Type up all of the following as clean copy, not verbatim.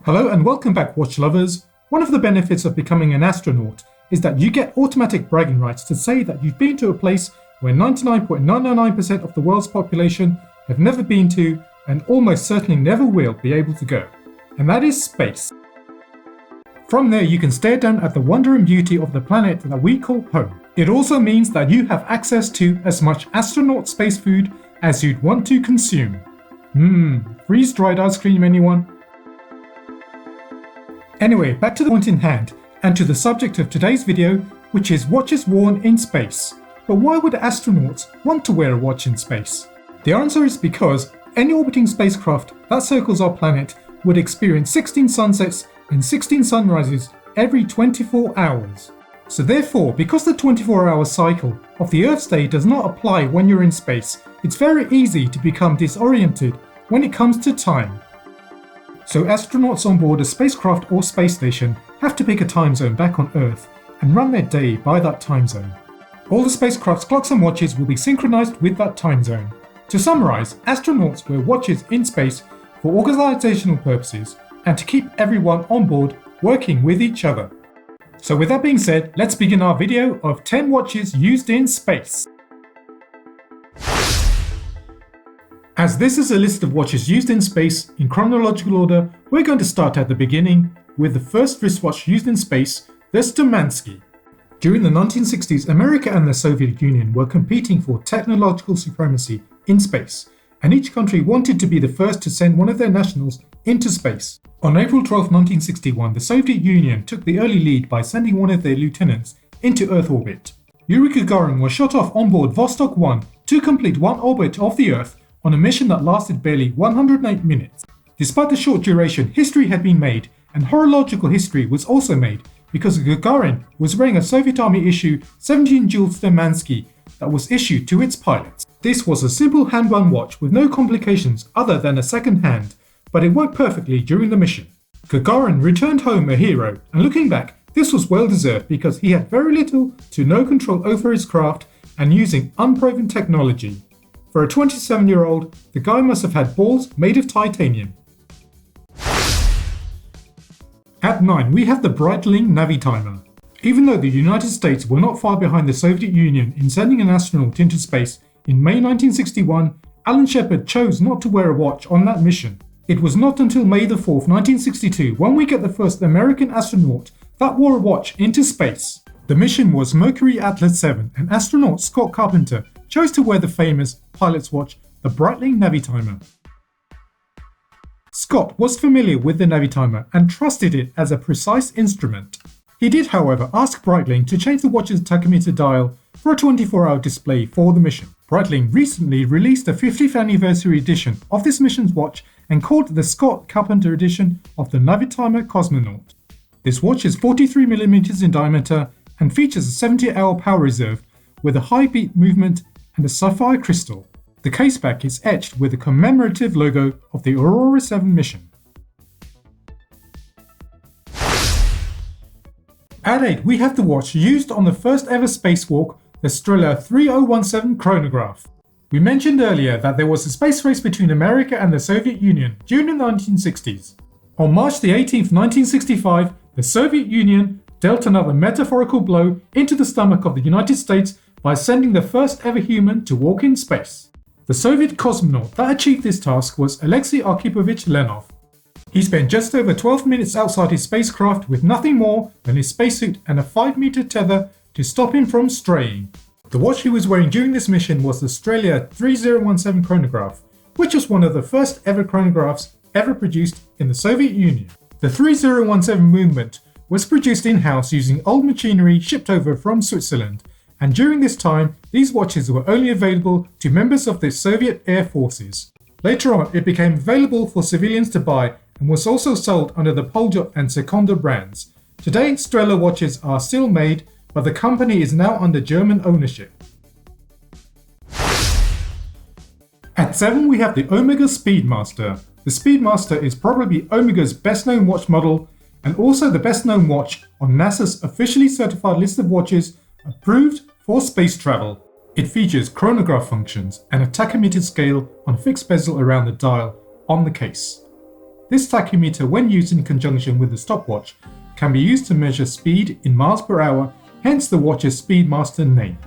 Hello and welcome back, watch lovers. One of the benefits of becoming an astronaut is that you get automatic bragging rights to say that you've been to a place where 99.999% of the world's population have never been to and almost certainly never will be able to go. And that is space. From there you can stare down at the wonder and beauty of the planet that we call home. It also means that you have access to as much astronaut space food as you'd want to consume. Freeze-dried ice cream, anyone? Anyway, back to the point in hand, and to the subject of today's video, which is watches worn in space. But why would astronauts want to wear a watch in space? The answer is because any orbiting spacecraft that circles our planet would experience 16 sunsets and 16 sunrises every 24 hours. So therefore, because the 24-hour cycle of the Earth's day does not apply when you're in space, it's very easy to become disoriented when it comes to time. So astronauts on board a spacecraft or space station have to pick a time zone back on Earth and run their day by that time zone. All the spacecraft's clocks and watches will be synchronized with that time zone. To summarize, astronauts wear watches in space for organizational purposes and to keep everyone on board working with each other. So with that being said, let's begin our video of 10 watches used in space. As this is a list of watches used in space in chronological order, we're going to start at the beginning with the first wristwatch used in space, the Sturmanskie. During the 1960s, America and the Soviet Union were competing for technological supremacy in space, and each country wanted to be the first to send one of their nationals into space. On April 12, 1961, the Soviet Union took the early lead by sending one of their lieutenants into Earth orbit. Yuri Gagarin was shot off on board Vostok 1 to complete one orbit of the Earth on a mission that lasted barely 108 minutes. Despite the short duration, history had been made, and horological history was also made, because Gagarin was wearing a Soviet Army issue 17 jeweled Sturmanskie that was issued to its pilots. This was a simple hand-wound watch with no complications other than a second hand, but it worked perfectly during the mission. Gagarin returned home a hero, and looking back, this was well deserved because he had very little to no control over his craft and using unproven technology. For a 27-year-old, the guy must have had balls made of titanium. At 9, we have the Breitling Navitimer. Even though the United States were not far behind the Soviet Union in sending an astronaut into space, in May 1961, Alan Shepard chose not to wear a watch on that mission. It was not until May 4, 1962, when we get the first American astronaut that wore a watch into space. The mission was Mercury Atlas 7, and astronaut Scott Carpenter chose to wear the famous pilot's watch, the Breitling Navitimer. Scott was familiar with the Navitimer and trusted it as a precise instrument. He did, however, ask Breitling to change the watch's tachymeter dial for a 24-hour display for the mission. Breitling recently released a 50th anniversary edition of this mission's watch and called it the Scott Carpenter edition of the Navitimer Cosmonaut. This watch is 43mm in diameter and features a 70-hour power reserve with a high beat movement and a sapphire crystal. The caseback is etched with the commemorative logo of the Aurora 7 mission. At 8, we have the watch used on the first ever spacewalk, the Strela 3017 chronograph. We mentioned earlier that there was a space race between America and the Soviet Union during the 1960s. On March the 18th, 1965, the Soviet Union dealt another metaphorical blow into the stomach of the United States by sending the first ever human to walk in space. The Soviet cosmonaut that achieved this task was Alexei Archipovich Lenov. He spent just over 12 minutes outside his spacecraft with nothing more than his spacesuit and a 5-meter tether to stop him from straying. The watch he was wearing during this mission was the Strela 3017 chronograph, which was one of the first ever chronographs ever produced in the Soviet Union. The 3017 movement was produced in-house using old machinery shipped over from Switzerland, and during this time, these watches were only available to members of the Soviet Air Forces. Later on, it became available for civilians to buy and was also sold under the Poljot and Seiko brands. Today, Strela watches are still made, but the company is now under German ownership. At 7, we have the Omega Speedmaster. The Speedmaster is probably Omega's best-known watch model and also the best-known watch on NASA's officially certified list of watches approved for space travel. It features chronograph functions and a tachymeter scale on a fixed bezel around the dial on the case. This tachymeter, when used in conjunction with a stopwatch, can be used to measure speed in miles per hour, hence the watch's Speedmaster name.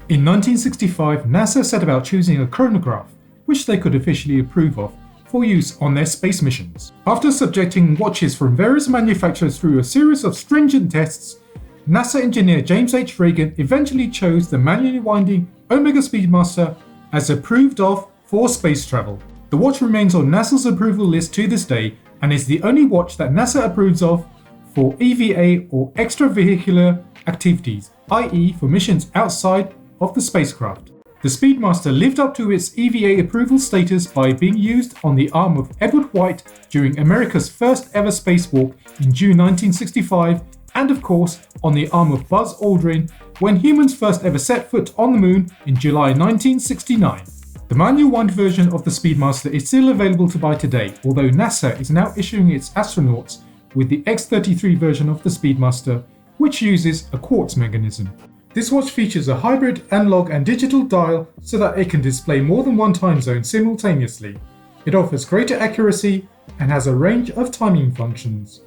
In 1965, NASA set about choosing a chronograph, which they could officially approve of, for use on their space missions. After subjecting watches from various manufacturers through a series of stringent tests, NASA engineer James H. Reagan eventually chose the manually winding Omega Speedmaster as approved of for space travel. The watch remains on NASA's approval list to this day and is the only watch that NASA approves of for EVA or extravehicular activities, i.e. for missions outside of the spacecraft. The Speedmaster lived up to its EVA approval status by being used on the arm of Edward White during America's first ever spacewalk in June 1965, and of course on the arm of Buzz Aldrin when humans first ever set foot on the moon in July 1969. The manual wind version of the Speedmaster is still available to buy today, although NASA is now issuing its astronauts with the X33 version of the Speedmaster, which uses a quartz mechanism. This watch features a hybrid analog and digital dial so that it can display more than one time zone simultaneously. It offers greater accuracy and has a range of timing functions.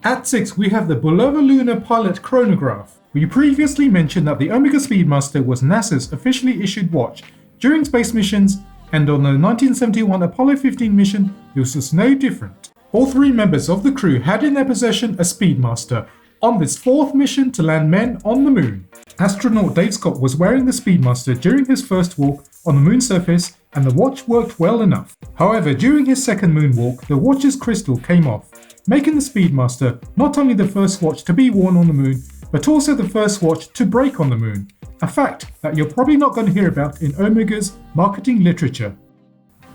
At 6, we have the Bulova Lunar Pilot Chronograph. We previously mentioned that the Omega Speedmaster was NASA's officially issued watch during space missions, and on the 1971 Apollo 15 mission, this was no different. All three members of the crew had in their possession a Speedmaster on this fourth mission to land men on the moon. Astronaut Dave Scott was wearing the Speedmaster during his first walk on the moon surface, and the watch worked well enough. However, during his second moonwalk, the watch's crystal came off, making the Speedmaster not only the first watch to be worn on the moon, but also the first watch to break on the moon, a fact that you're probably not going to hear about in Omega's marketing literature.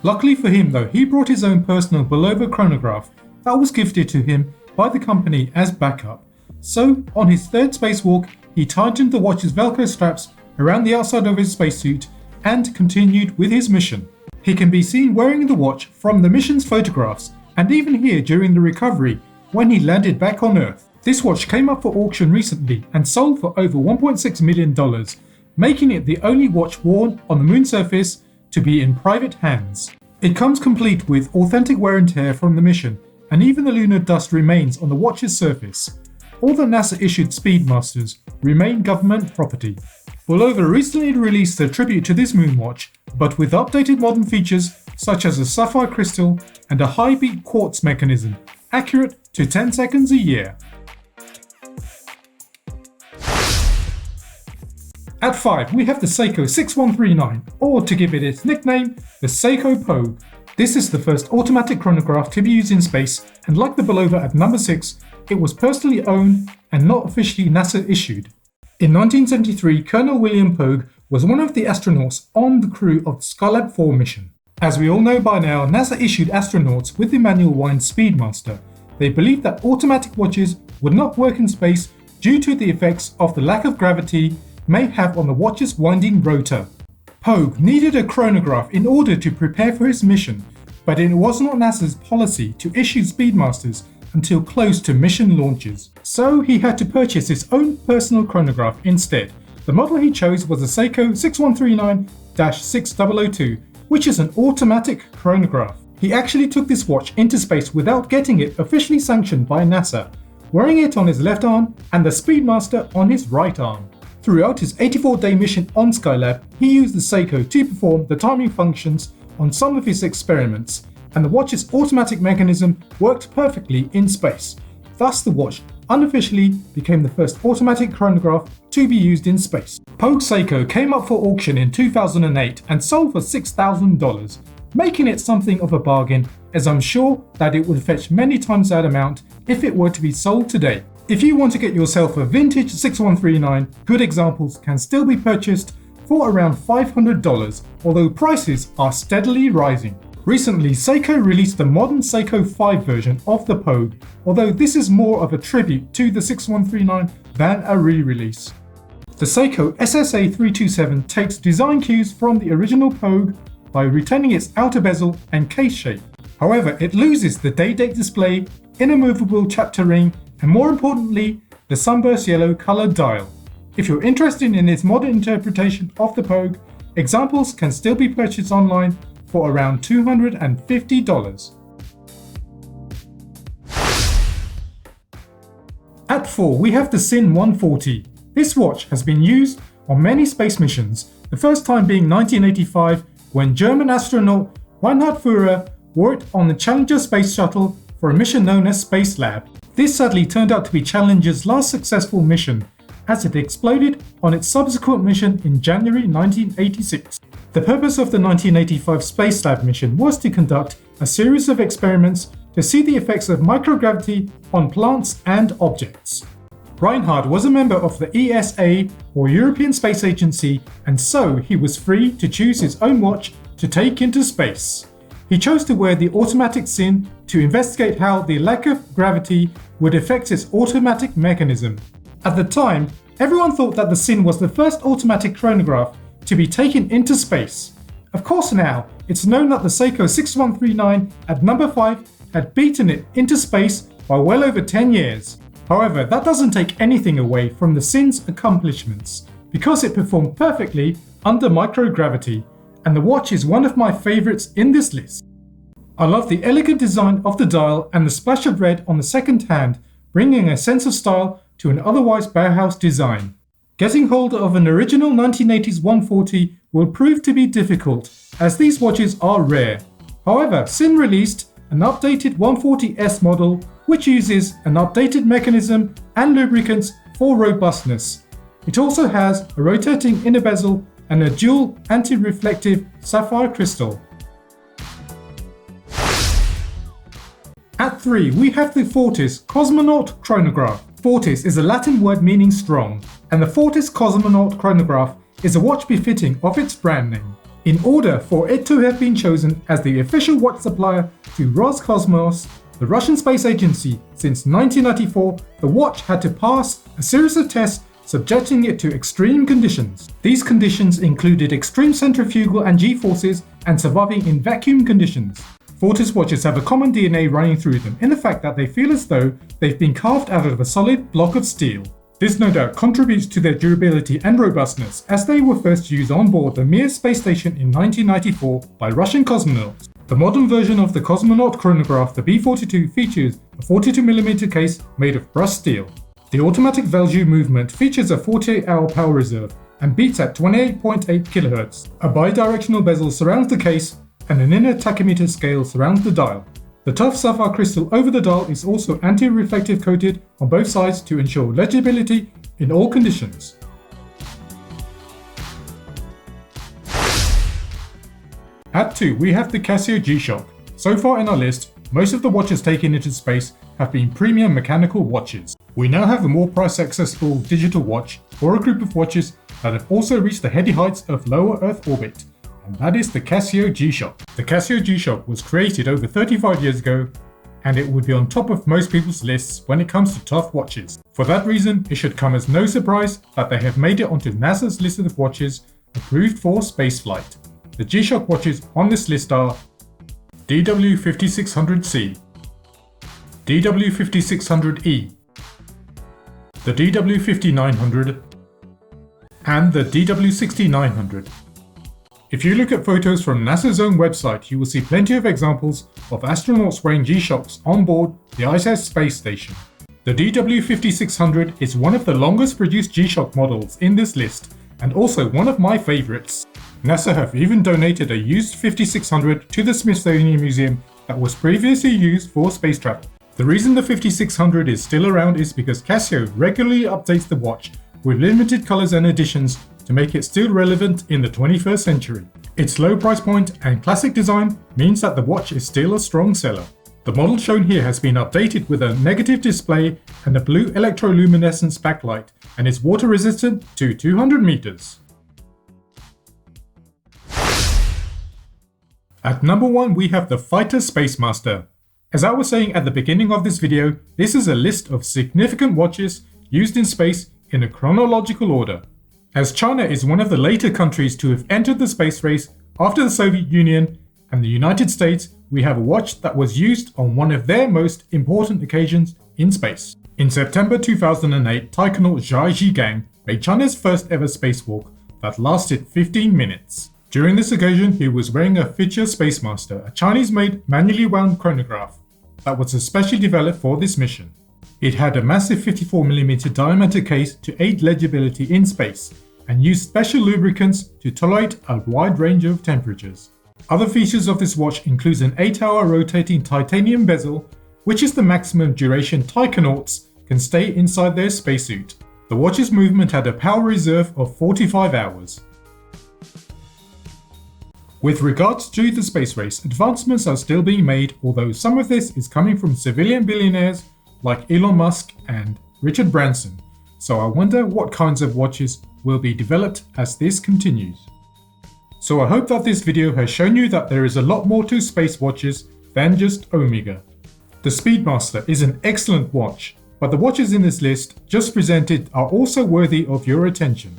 Luckily for him though, he brought his own personal Bulova Chronograph that was gifted to him by the company as backup. So, on his third spacewalk, he tightened the watch's Velcro straps around the outside of his spacesuit and continued with his mission. He can be seen wearing the watch from the mission's photographs, and even here during the recovery when he landed back on Earth. This watch came up for auction recently and sold for over $1.6 million, making it the only watch worn on the moon surface to be in private hands. It comes complete with authentic wear and tear from the mission, and even the lunar dust remains on the watch's surface. All the NASA-issued Speedmasters remain government property. Bulova recently released a tribute to this moonwatch, but with updated modern features such as a sapphire crystal and a high-beat quartz mechanism, accurate to 10 seconds a year. At 5, we have the Seiko 6139, or to give it its nickname, the Seiko Pogue. This is the first automatic chronograph to be used in space, and like the Bulova at number 6, it was personally owned and not officially NASA issued. In 1973, Colonel William Pogue was one of the astronauts on the crew of the Skylab 4 mission. As we all know by now, NASA issued astronauts with the manual wind Speedmaster. They believed that automatic watches would not work in space due to the effects of the lack of gravity may have on the watch's winding rotor. Pogue needed a chronograph in order to prepare for his mission, but it was not NASA's policy to issue Speedmasters until close to mission launches. So he had to purchase his own personal chronograph instead. The model he chose was the Seiko 6139-6002, which is an automatic chronograph. He actually took this watch into space without getting it officially sanctioned by NASA, wearing it on his left arm and the Speedmaster on his right arm. Throughout his 84-day mission on Skylab, he used the Seiko to perform the timing functions on some of his experiments, and the watch's automatic mechanism worked perfectly in space. Thus, the watch unofficially became the first automatic chronograph to be used in space. Pogue Seiko came up for auction in 2008 and sold for $6,000, making it something of a bargain, as I'm sure that it would fetch many times that amount if it were to be sold today. If you want to get yourself a vintage 6139, good examples can still be purchased for around $500, although prices are steadily rising. Recently, Seiko released the modern Seiko 5 version of the Pogue, although this is more of a tribute to the 6139 than a re-release. The Seiko SSA 327 takes design cues from the original Pogue by retaining its outer bezel and case shape. However, it loses the day-date display, inner movable chapter ring, and more importantly, the sunburst yellow colored dial. If you're interested in its modern interpretation of the Pogue, examples can still be purchased online for around $250. At 4, we have the Sinn 140. This watch has been used on many space missions, the first time being 1985 when German astronaut Reinhard Führer wore it on the Challenger space shuttle for a mission known as Space Lab. This sadly turned out to be Challenger's last successful mission, as it exploded on its subsequent mission in January 1986. The purpose of the 1985 Space Lab mission was to conduct a series of experiments to see the effects of microgravity on plants and objects. Reinhard was a member of the ESA, or European Space Agency, and so he was free to choose his own watch to take into space. He chose to wear the automatic Sinn to investigate how the lack of gravity would affect its automatic mechanism. At the time, everyone thought that the Sinn was the first automatic chronograph to be taken into space. Of course now, it's known that the Seiko 6139 at number 5 had beaten it into space by well over 10 years. However, that doesn't take anything away from the Sinn's accomplishments, because it performed perfectly under microgravity, and the watch is one of my favourites in this list. I love the elegant design of the dial and the splash of red on the second hand, bringing a sense of style to an otherwise Bauhaus design. Getting hold of an original 1980s 140 will prove to be difficult, as these watches are rare. However, Sinn released an updated 140S model which uses an updated mechanism and lubricants for robustness. It also has a rotating inner bezel and a dual anti-reflective sapphire crystal. At 3, we have the Fortis Cosmonaut Chronograph. Fortis is a Latin word meaning strong, and the Fortis Cosmonaut Chronograph is a watch befitting of its brand name. In order for it to have been chosen as the official watch supplier to Roscosmos, the Russian space agency, since 1994, the watch had to pass a series of tests subjecting it to extreme conditions. These conditions included extreme centrifugal and G-forces and surviving in vacuum conditions. Fortis watches have a common DNA running through them in the fact that they feel as though they've been carved out of a solid block of steel. This no doubt contributes to their durability and robustness, as they were first used on board the Mir space station in 1994 by Russian cosmonauts. The modern version of the Cosmonaut Chronograph, the B42, features a 42mm case made of brushed steel. The automatic value movement features a 48-hour power reserve and beats at 28.8 kHz. A bidirectional bezel surrounds the case and an inner tachymeter scale surrounds the dial. The tough sapphire crystal over the dial is also anti-reflective coated on both sides to ensure legibility in all conditions. At 2, we have the Casio GShock. So far in our list, most of the watches taken into space have been premium mechanical watches. We now have a more price-accessible digital watch, or a group of watches that have also reached the heady heights of lower Earth orbit, and that is the Casio GShock. The Casio GShock was created over 35 years ago, and it would be on top of most people's lists when it comes to tough watches. For that reason, it should come as no surprise that they have made it onto NASA's list of watches approved for spaceflight. The GShock watches on this list are DW5600C, DW5600E, the DW5900, and the DW6900. If you look at photos from NASA's own website, you will see plenty of examples of astronauts wearing G-Shocks on board the ISS space station. The DW5600 is one of the longest produced G-Shock models in this list, and also one of my favourites. NASA have even donated a used 5600 to the Smithsonian Museum that was previously used for space travel. The reason the 5600 is still around is because Casio regularly updates the watch with limited colours and additions to make it still relevant in the 21st century. Its low price point and classic design means that the watch is still a strong seller. The model shown here has been updated with a negative display and a blue electroluminescence backlight, and is water resistant to 200 meters. At number 1, we have the Fiyta Speedmaster. As I was saying at the beginning of this video, this is a list of significant watches used in space in a chronological order. As China is one of the later countries to have entered the space race after the Soviet Union and the United States, we have a watch that was used on one of their most important occasions in space. In September 2008, taikonaut Zhai Zhigang made China's first ever spacewalk that lasted 15 minutes. During this occasion, he was wearing a Fiyta Speedmaster, a Chinese-made manually wound chronograph that was especially developed for this mission. It had a massive 54mm diameter case to aid legibility in space, and used special lubricants to tolerate a wide range of temperatures. Other features of this watch includes an 8-hour rotating titanium bezel, which is the maximum duration taikonauts can stay inside their spacesuit. The watch's movement had a power reserve of 45 hours. With regards to the space race, advancements are still being made, although some of this is coming from civilian billionaires like Elon Musk and Richard Branson, so I wonder what kinds of watches will be developed as this continues. So I hope that this video has shown you that there is a lot more to space watches than just Omega. The Speedmaster is an excellent watch, but the watches in this list just presented are also worthy of your attention.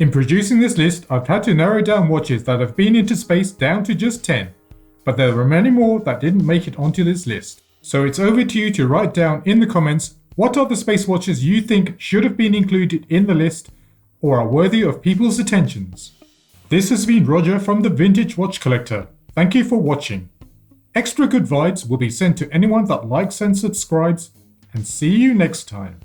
In producing this list, I've had to narrow down watches that have been into space down to just 10, but there were many more that didn't make it onto this list. So it's over to you to write down in the comments what are the space watches you think should have been included in the list or are worthy of people's attentions. This has been Roger from the Vintage Watch Collector. Thank you for watching. Extra good vibes will be sent to anyone that likes and subscribes, and see you next time.